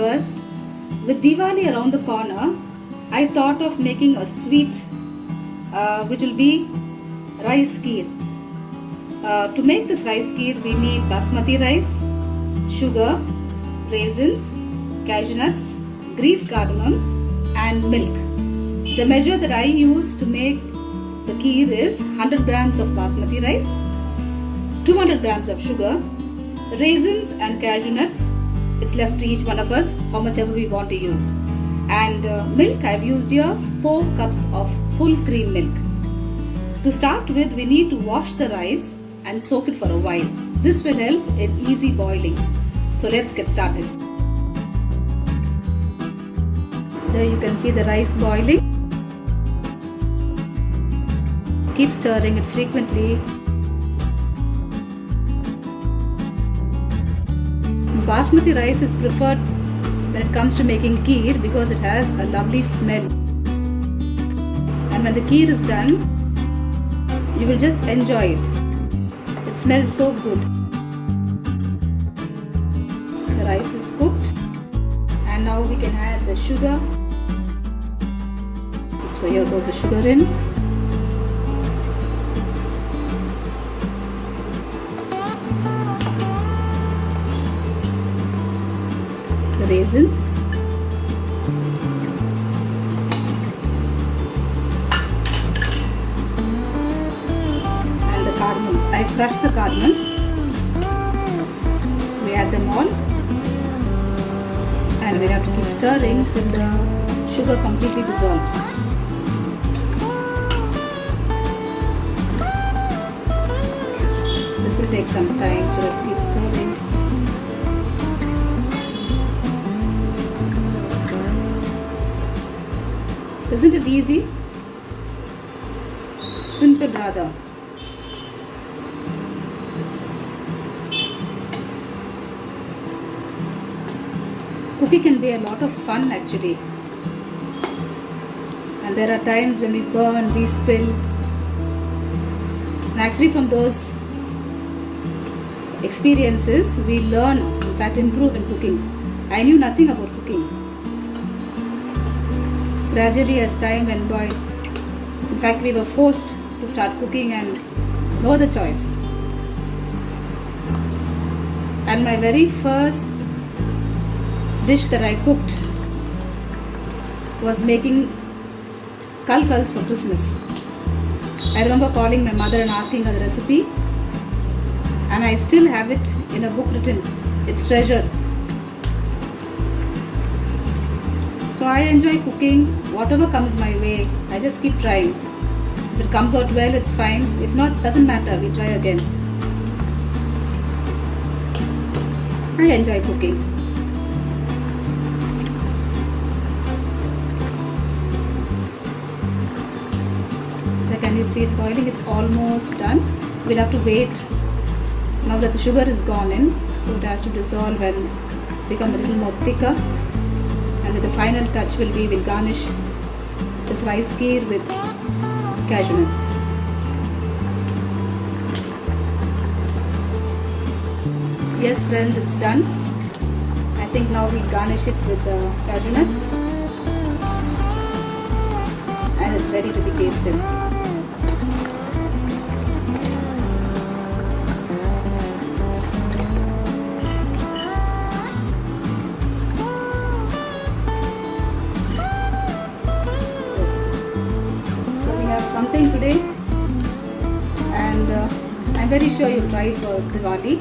viewers, with Diwali around the corner, I thought of making a sweet which will be rice kheer. To make this rice kheer, we need basmati rice, sugar, raisins, cashew nuts, green cardamom and milk. The measure that I use to make the kheer is 100 grams of basmati rice, 200 grams of sugar, raisins and cashew nuts. It's left to each one of us how much ever we want to use. And milk, I've used here 4 cups of full cream milk. To start with, we need to wash the rice and soak it for a while. This will help in easy boiling. So let's get started. There you can see the rice boiling. Keep stirring it frequently. Basmati rice is preferred when it comes to making kheer because it has a lovely smell. And when the kheer is done, you will just enjoy it. It smells so good. The rice is cooked and now we can add the sugar. So here goes the sugar in. The raisins, and the cardamoms. I crushed the cardamoms. We add them all and we have to keep stirring till the sugar completely dissolves. This will take some time, so let's keep stirring. Isn't it easy? Simple rather. Cooking can be a lot of fun actually. And there are times when we burn, we spill. And actually from those experiences we learn, in fact improve in cooking. I knew nothing about cooking. Gradually as time went by, in fact we were forced to start cooking and no other choice. And my very first dish that I cooked was making kalkals for Christmas. I remember calling my mother and asking her the recipe, and I still have it in a book written. It's treasure. So I enjoy cooking. Whatever comes my way, I just keep trying. If it comes out well, it's fine. If not, doesn't matter. We try again. I enjoy cooking. So can you see it boiling? It's almost done. We'll have to wait. Now that the sugar is gone in, so it has to dissolve and become a little more thicker. And the final touch will be, we'll garnish this rice kheer with cashew nuts. Yes friends, it's done. I think now we'll garnish it with cashew nuts and it's ready to be tasted. Something today, and I'm very sure you'll try it for Diwali.